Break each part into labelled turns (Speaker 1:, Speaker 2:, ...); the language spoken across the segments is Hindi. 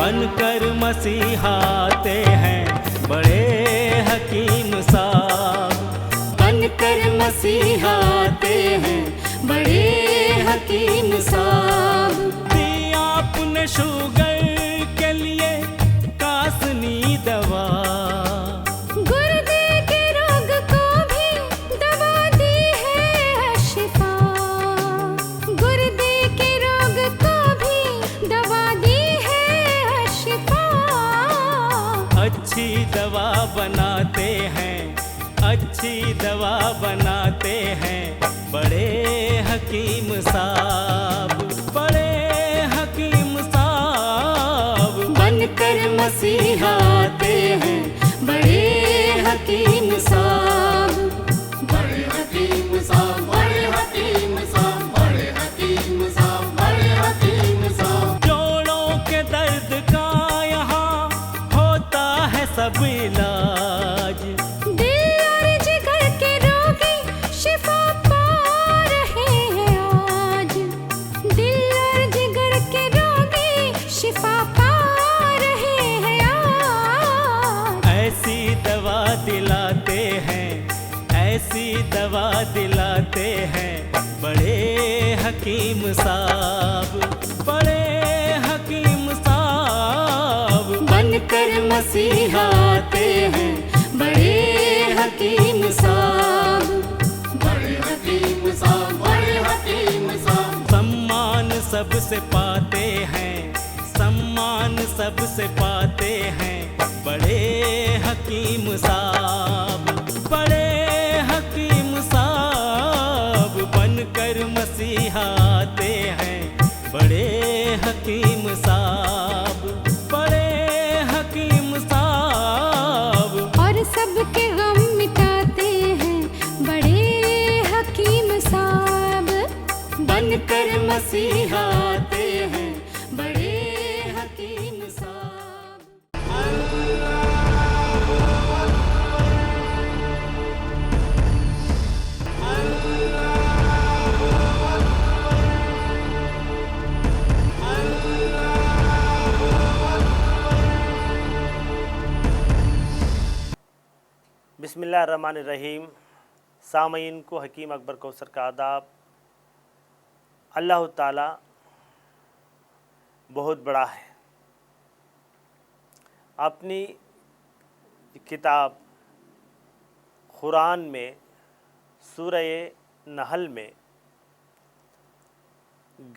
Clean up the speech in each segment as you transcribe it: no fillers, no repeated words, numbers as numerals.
Speaker 1: बनकर मसीहाते हैं बड़े हकीम साहब।
Speaker 2: बनकर मसीहाते हैं बड़े हकीम साहब।
Speaker 1: दिया आपने शुगर के लिए कासनी दवा,
Speaker 2: गुर्दे के रोग को भी दवा दी है शिफा। गुर्दे के रोग को भी दवा दी है शिफा।
Speaker 1: अच्छी दवा बनाते हैं, अच्छी दवा बनाते हैं बड़े हकीम साहब, बड़े हकीम साहब।
Speaker 2: बनकर मसीहाते हैं बड़े हकीम साहब।
Speaker 3: बड़े हकीम साहब, बड़े हकीम साहब, बड़े हकीम साहब, बड़े हकीम साहब।
Speaker 1: जोड़ों के दर्द का यहाँ होता है सब इलाज,
Speaker 2: दिल और जिगर के रोगी शिफा पा रहे हैं आज। दिल और जिगर के रोगी शिफा पा रहे हैं आज।
Speaker 1: ऐसी दवा दिलाते हैं, ऐसी दवा दिलाते हैं बड़े हकीम साहब, बड़े हकीम साहब।
Speaker 2: बनकर मसीहाते हैं बड़े हकीम साहब।
Speaker 3: बड़े हकीम साहब, बड़े हकीम साहब।
Speaker 1: सम्मान सबसे पाते हैं, सम्मान सबसे पाते हैं बड़े हकीम साहब, बड़े हकीम साहब। बनकर मसीहाते हैं बड़े हकीम साहब, बड़े हकीम साहब।
Speaker 2: और सबके गम मिटाते हैं बड़े हकीम साहब। बनकर मसीहाते हैं बड़े हकीम साहब।
Speaker 4: बिस्मिल्लाहिर्रहमानिर्रहीम। सामईन को हकीम अकबर कौसर का आदाब। अल्लाह ताला बहुत बड़ा है। अपनी किताब कुरान में सूरह नहल में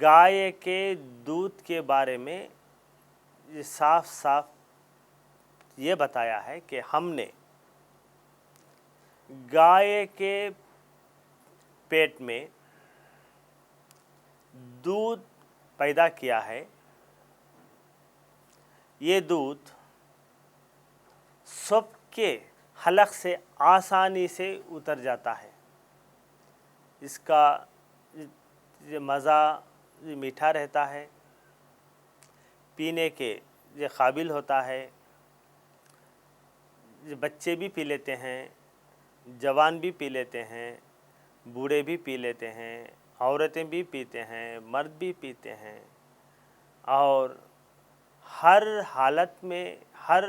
Speaker 4: गाय के दूध के बारे में ये साफ साफ ये बताया है कि हमने गाय के पेट में दूध पैदा किया है। ये दूध सबके हलक से आसानी से उतर जाता है। इसका ये मज़ा मीठा रहता है, पीने के ये काबिल होता है। ये बच्चे भी पी लेते हैं, जवान भी पी लेते हैं, बूढ़े भी पी लेते हैं, औरतें भी पीते हैं, मर्द भी पीते हैं। और हर हालत में हर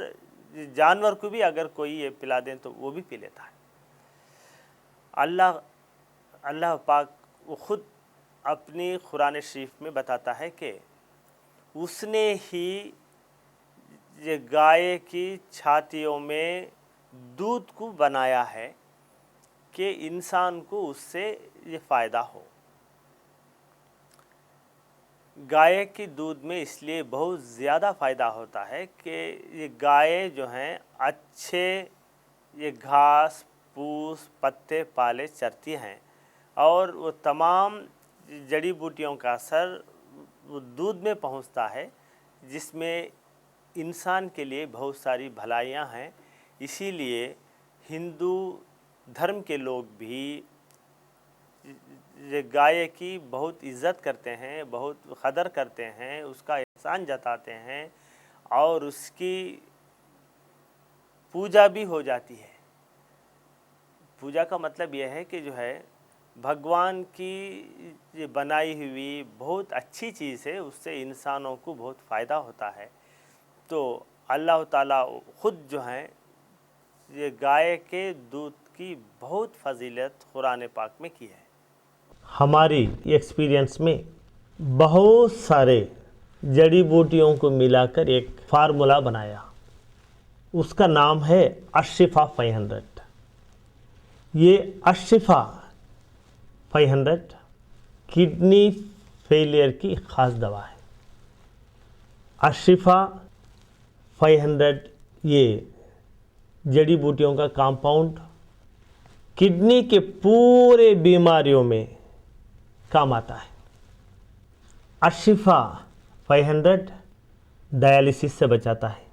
Speaker 4: जानवर को भी अगर कोई ये पिला दें तो वो भी पी लेता है। अल्लाह पाक वो ख़ुद अपनी कुरान शरीफ में बताता है कि उसने ही ये गाय की छातियों में दूध को बनाया है कि इंसान को उससे ये फ़ायदा हो। गाय की दूध में इसलिए बहुत ज़्यादा फ़ायदा होता है कि ये गाय जो हैं अच्छे ये घास फूस पत्ते पाले चरती हैं और वो तमाम जड़ी बूटियों का असर वो दूध में पहुंचता है, जिसमें इंसान के लिए बहुत सारी भलाइयां हैं। इसीलिए हिंदू धर्म के लोग भी ये गाय की बहुत इज़्ज़त करते हैं, बहुत कदर करते हैं, उसका एहसान जताते हैं और उसकी पूजा भी हो जाती है। पूजा का मतलब यह है कि जो है भगवान की ये बनाई हुई बहुत अच्छी चीज़ है, उससे इंसानों को बहुत फ़ायदा होता है। तो अल्लाह ताला ख़ुद जो हैं ये गाय के दूध की बहुत फजीलत कुरान पाक में की है। हमारी एक्सपीरियंस में बहुत सारे जड़ी बूटियों को मिलाकर एक फार्मूला बनाया, उसका नाम है अशिफा 500। ये अशिफा 500 किडनी फेलियर की ख़ास दवा है। अशिफा 500 ये जड़ी बूटियों का कंपाउंड किडनी के पूरे बीमारियों में काम आता है। अशिफा 500 डायलिसिस से बचाता है।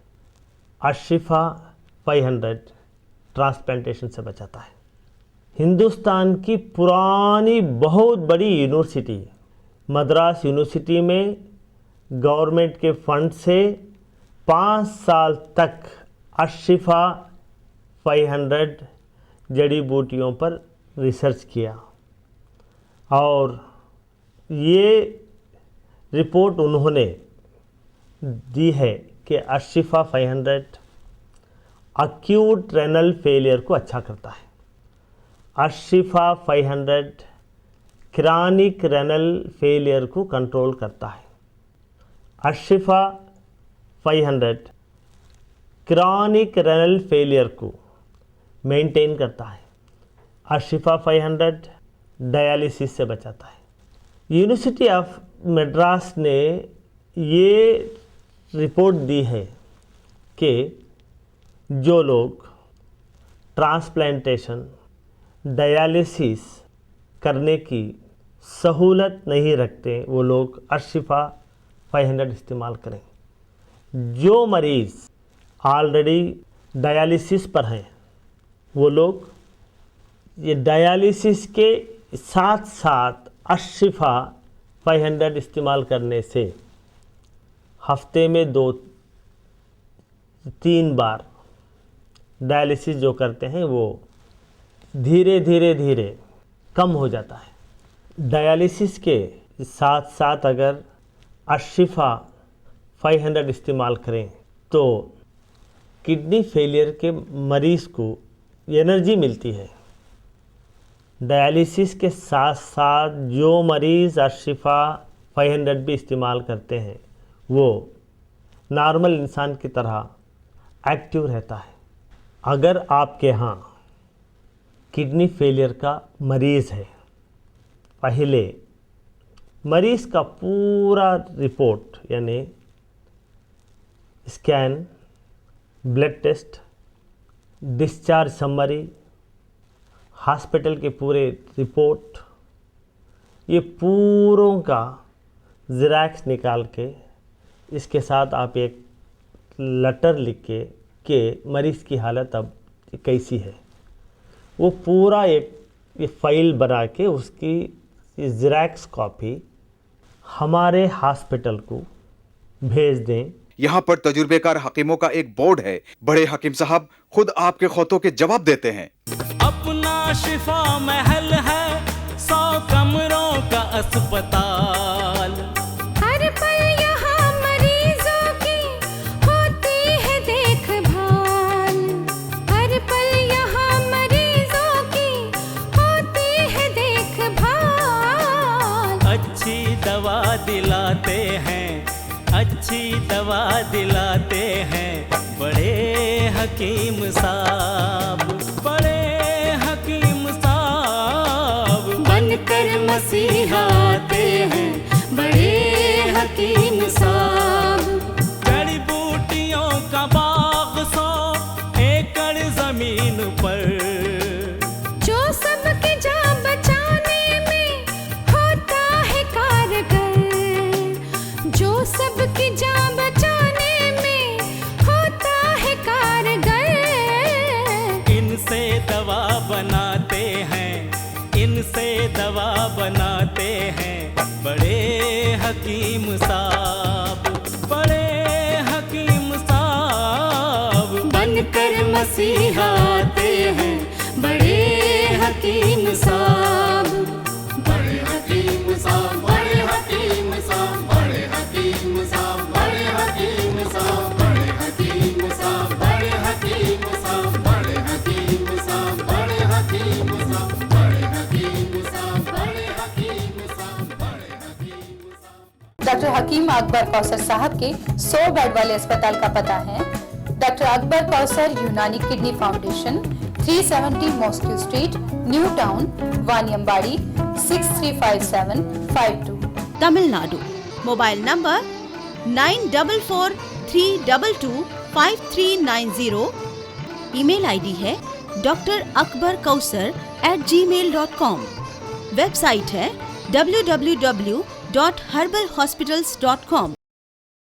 Speaker 4: अशिफा 500 ट्रांसप्लांटेशन से बचाता है। हिंदुस्तान की पुरानी बहुत बड़ी यूनिवर्सिटी मद्रास यूनिवर्सिटी में गवर्नमेंट के फंड से 5 साल तक अशिफा 500 जड़ी बूटियों पर रिसर्च किया और ये रिपोर्ट उन्होंने दी है कि अशिफा 500 अक्यूट रेनल फेलियर को अच्छा करता है। अशिफा 500 क्रॉनिक रेनल फेलियर को कंट्रोल करता है। अशिफा 500 क्रॉनिक रेनल फेलियर को मेंटेन करता है। अशिफा 500 डायलिसिस से बचाता है। यूनिवर्सिटी ऑफ मद्रास ने ये रिपोर्ट दी है कि जो लोग ट्रांसप्लांटेशन डायलिसिस करने की सहूलत नहीं रखते वो लोग अशिफा 500 इस्तेमाल करें। जो मरीज़ ऑलरेडी डायलिसिस पर हैं वो लोग ये डायलिसिस के साथ साथ अशिफा 500 इस्तेमाल करने से हफ्ते में 2-3 बार डायलिसिस जो करते हैं वो धीरे धीरे कम हो जाता है। डायलिसिस के साथ साथ अगर अशिफा 500 इस्तेमाल करें तो किडनी फेलियर के मरीज़ को एनर्जी मिलती है। डायलिसिस के साथ साथ जो मरीज़ अशिफा 500 भी इस्तेमाल करते हैं वो नॉर्मल इंसान की तरह एक्टिव रहता है। अगर आपके यहाँ किडनी फेलियर का मरीज़ है, पहले मरीज़ का पूरा रिपोर्ट यानी scan, blood test, discharge summary, hospital के पूरे रिपोर्ट, ये पूरों का ज़ेरॉक्स निकाल के इसके साथ आप एक लेटर लिख के मरीज़ की हालत अब कैसी है वो पूरा एक फाइल बना के उसकी ज़ेरॉक्स कॉपी हमारे हॉस्पिटल को भेज दें।
Speaker 5: यहाँ पर तजुर्बेकार हकीमों का एक बोर्ड है। बड़े हकीम साहब खुद आपके खौतों के जवाब देते हैं।
Speaker 1: अपना शिफा महल है 100 कमरों का अस्पताल।
Speaker 2: हर पल यहाँ मरीजों की होती है देखभाल। हर पल यहाँ मरीजों की होती है देखभाल।
Speaker 1: अच्छी दवा दिलाते हैं, अच्छी दवा दिलाते हैं बड़े हकीम साहब, बड़े हकीम साहब।
Speaker 2: बनकर मसीहा आते हैं बड़े हकीम साहब।
Speaker 1: जड़ी बूटियों का बाग 100 एकड़ जमीन पर,
Speaker 2: जो सबकी जान बचाने में होता है कारगर। जो सबकी जान बचाने में होता है कारगर।
Speaker 1: इनसे दवा बनाते हैं, इनसे दवा बनाते हैं बड़े हकीम साहब, बड़े हकीम साहब।
Speaker 2: बनकर मसीहा आते हैं बड़े हकीम साहब।
Speaker 3: बड़े हकीम साहब, बड़े हकीम साहब, बड़े हकीम साहब, बड़े हकीम साहब, बड़े
Speaker 6: डॉक्टर हकीम अकबर कौसर साहब के 100 बेड वाले अस्पताल का पता है doctor Akbar Kausar Unani kidney foundation, 370 mosque street, new town, Vaniyambadi, 635752,
Speaker 7: Tamil Nadu. Mobile number 9443225390। Email ID है drakbarkausar@gmail.com। वेबसाइट है www.herbalhospitals.com।